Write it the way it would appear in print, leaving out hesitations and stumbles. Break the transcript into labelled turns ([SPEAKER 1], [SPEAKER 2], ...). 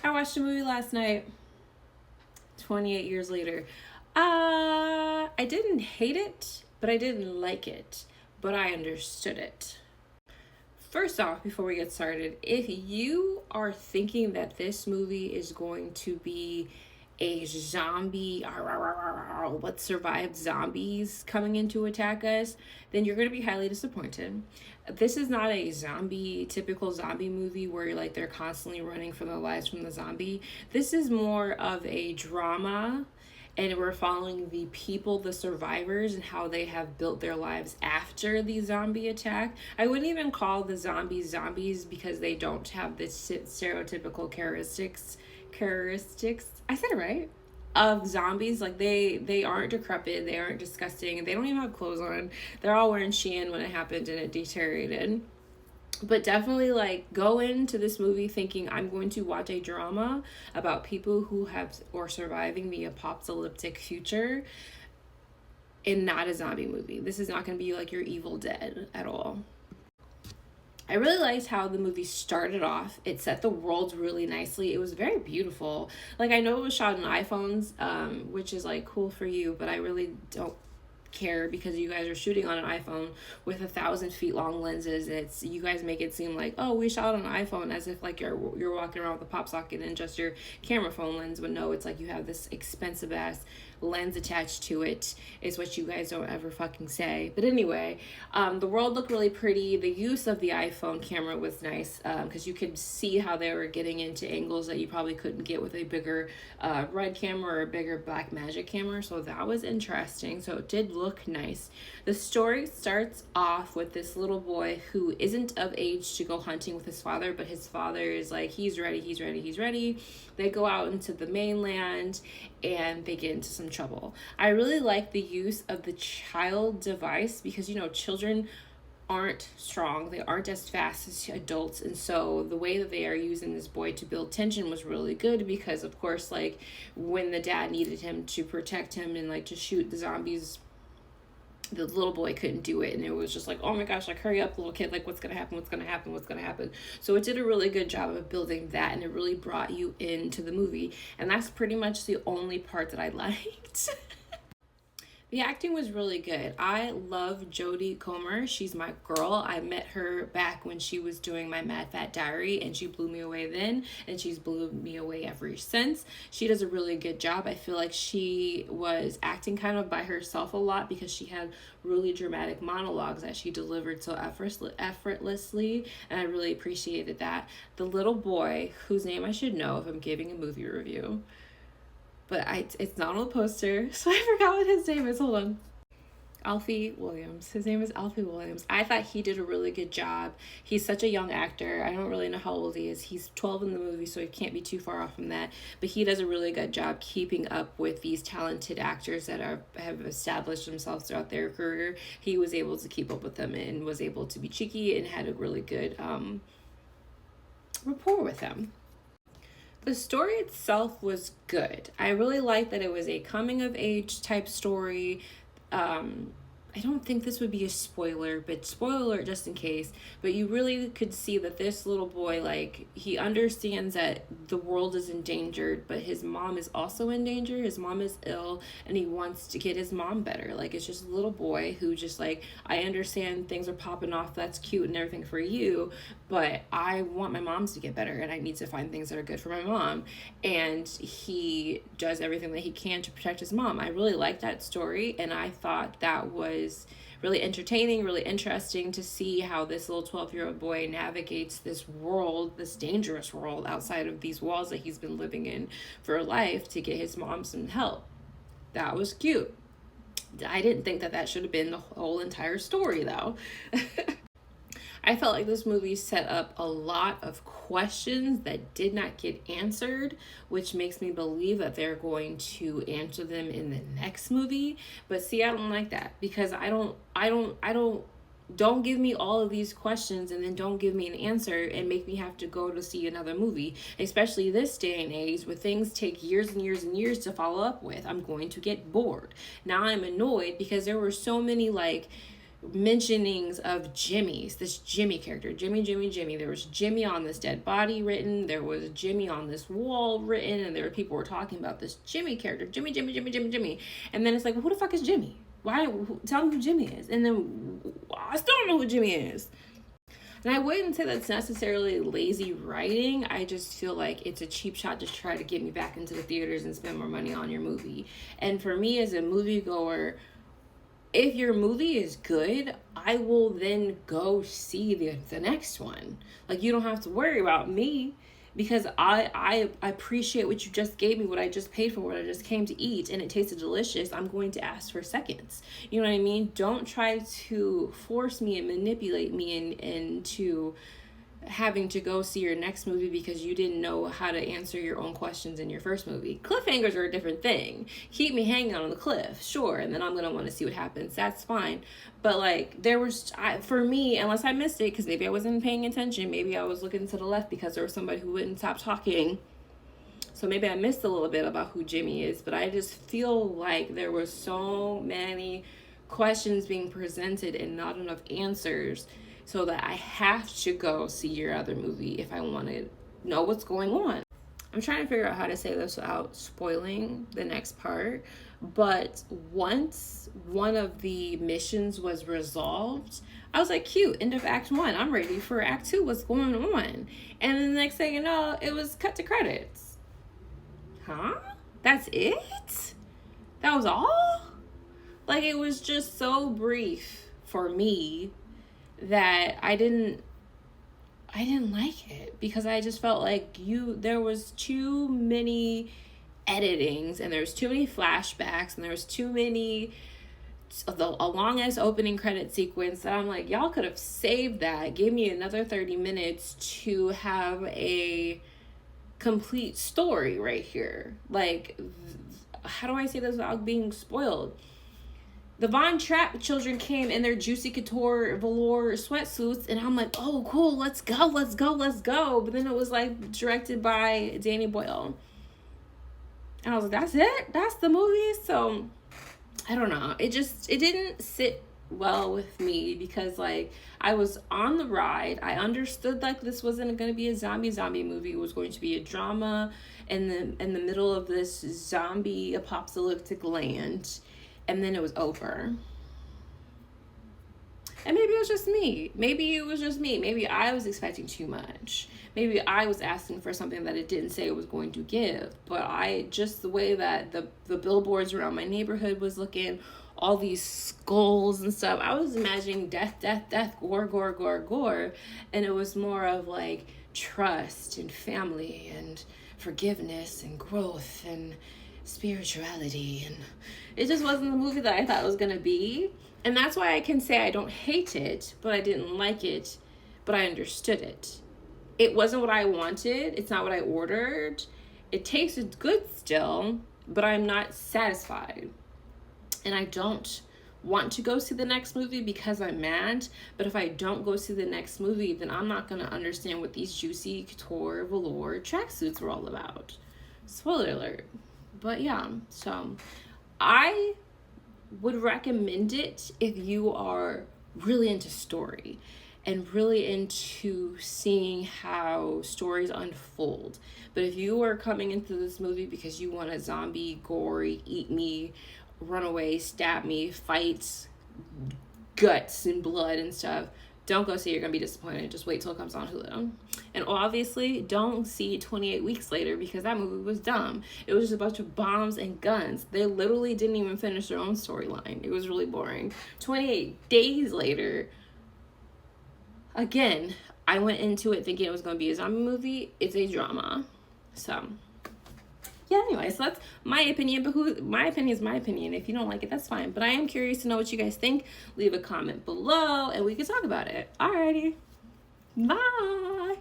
[SPEAKER 1] I watched a movie last night, 28 years later. I didn't hate it, but I didn't like it, but I understood it. First off, before we get started, if you are thinking that this movie is going to be a zombie, what survived zombies coming in to attack us, then you're going to be highly disappointed. This is not a typical zombie movie where like they're constantly running for their lives from the zombie. This is more of a drama, and we're following the people, the survivors, and how they have built their lives after the zombie attack. I wouldn't even call the zombies because they don't have the stereotypical characteristics. I said it right. Of zombies. Like they aren't decrepit, they aren't disgusting, they don't even have clothes on. They're all wearing Shein when it happened and it deteriorated. But definitely like go into this movie thinking I'm going to watch a drama about people who have or surviving the apocalyptic future, and not a zombie movie. This is not going to be like your Evil Dead at all. I really liked how the movie started off. It set the world really nicely. It was very beautiful. Like, I know it was shot on iPhones, which is like cool for you, but I really don't care because you guys are shooting on an iPhone with 1,000 feet long lenses. You guys make it seem like, oh, we shot on an iPhone, as if like you're walking around with a pop socket and just your camera phone lens. But no, it's like you have this expensive ass lens attached to it, is what you guys don't ever fucking say. But anyway, the world looked really pretty. The use of the iPhone camera was nice because you could see how they were getting into angles that you probably couldn't get with a bigger red camera or a bigger black magic camera. So that was interesting. So it did look nice. The story starts off with this little boy who isn't of age to go hunting with his father, but his father is like, he's ready. They go out into the mainland and they get into some trouble. I really like the use of the child device because, you know, children aren't strong, they aren't as fast as adults, and so the way that they are using this boy to build tension was really good because, of course, like when the dad needed him to protect him and like to shoot the zombies, the little boy couldn't do it, and it was just like, oh my gosh, like hurry up, little kid, like what's gonna happen. So it did a really good job of building that, and it really brought you into the movie, and that's pretty much the only part that I liked. The acting was really good. I love Jodie Comer. She's my girl. I met her back when she was doing my Mad Fat Diary, and she blew me away then, and she's blew me away ever since. She does a really good job. I feel like she was acting kind of by herself a lot because she had really dramatic monologues that she delivered so effortlessly, and I really appreciated that. The little boy, whose name I should know if I'm giving a movie review, but it's not on the poster, so I forgot what his name is. Hold on. Alfie Williams. His name is Alfie Williams. I thought he did a really good job. He's such a young actor. I don't really know how old he is. He's 12 in the movie, so he can't be too far off from that. But he does a really good job keeping up with these talented actors that have established themselves throughout their career. He was able to keep up with them and was able to be cheeky and had a really good rapport with them. The story itself was good. I really liked that it was a coming of age type story. I don't think this would be a spoiler, but spoiler just in case. But you really could see that this little boy, like, he understands that the world is endangered, but his mom is also in danger. His mom is ill, and he wants to get his mom better. Like, it's just a little boy who just like, I understand things are popping off, that's cute and everything for you, but I want my moms to get better, and I need to find things that are good for my mom. And he does everything that he can to protect his mom. I really liked that story, and I thought that was really entertaining, really interesting to see how this little 12-year-old boy navigates this world, this dangerous world outside of these walls that he's been living in for life to get his mom some help. That was cute. I didn't think that should have been the whole entire story, though. I felt like this movie set up a lot of questions that did not get answered, which makes me believe that they're going to answer them in the next movie. But see, I don't like that because don't give me all of these questions and then don't give me an answer and make me have to go to see another movie, especially this day and age where things take years and years and years to follow up with. I'm going to get bored. Now I'm annoyed because there were so many like mentionings of Jimmy's, this Jimmy character, Jimmy. There was Jimmy on this dead body written. There was Jimmy on this wall written, and there were people were talking about this Jimmy character, Jimmy. And then it's like, well, who the fuck is Jimmy? Why? Tell me who Jimmy is. And then I still don't know who Jimmy is. And I wouldn't say that's necessarily lazy writing. I just feel like it's a cheap shot to try to get me back into the theaters and spend more money on your movie. And for me as a moviegoer, if your movie is good, I will then go see the next one. Like, you don't have to worry about me, because I appreciate what you just gave me, what I just paid for, what I just came to eat, and it tasted delicious. I'm going to ask for seconds. You know what I mean? Don't try to force me and manipulate me into having to go see your next movie because you didn't know how to answer your own questions in your first movie. Cliffhangers are a different thing. Keep me hanging on the cliff, sure, and then I'm gonna want to see what happens. That's fine. But like, for me, unless I missed it because maybe I wasn't paying attention, maybe I was looking to the left because there was somebody who wouldn't stop talking, so maybe I missed a little bit about who Jimmy is. But I just feel like there were so many questions being presented and not enough answers, so that I have to go see your other movie if I want to know what's going on. I'm trying to figure out how to say this without spoiling the next part, but once one of the missions was resolved, I was like, cute, end of Act 1. I'm ready for Act 2. What's going on? And then the next thing you know, it was cut to credits. Huh? That's it? That was all? Like, it was just so brief for me that I didn't like it, because I just felt like there was too many editings, and there was too many flashbacks, and there was too many a long ass opening credit sequence that I'm like, y'all could have saved that, gave me another 30 minutes to have a complete story right here. Like, how do I say this without being spoiled? The Von Trapp children came in their Juicy Couture velour sweatsuits, and I'm like, oh, cool, let's go. But then it was like directed by Danny Boyle. And I was like, that's it? That's the movie? So, I don't know. It didn't sit well with me, because like, I was on the ride. I understood like this wasn't going to be a zombie movie. It was going to be a drama in the middle of this zombie apocalyptic land. And then it was over. And maybe it was just me. Maybe I was expecting too much. Maybe I was asking for something that it didn't say it was going to give. But just the way that the billboards around my neighborhood was looking, all these skulls and stuff, I was imagining death, gore. And it was more of like trust and family and forgiveness and growth and spirituality, and it just wasn't the movie that I thought it was gonna be. And that's why I can say I don't hate it, but I didn't like it, but I understood it. It wasn't what I wanted. It's not what I ordered. It tasted good still, but I'm not satisfied, and I don't want to go see the next movie because I'm mad. But if I don't go see the next movie, then I'm not gonna understand what these Juicy Couture velour tracksuits were all about. Spoiler alert. But yeah, so I would recommend it if you are really into story and really into seeing how stories unfold. But if you are coming into this movie because you want a zombie, gory, eat me, run away, stab me, fights, guts and blood and stuff, don't go see it. You're going to be disappointed. Just wait till it comes on Hulu. And obviously, don't see 28 Weeks Later, because that movie was dumb. It was just a bunch of bombs and guns. They literally didn't even finish their own storyline. It was really boring. 28 Days Later, again, I went into it thinking it was going to be a zombie movie. It's a drama. So, yeah, anyway, so that's my opinion. But my opinion is my opinion. If you don't like it, that's fine. But I am curious to know what you guys think. Leave a comment below and we can talk about it. Alrighty. Bye.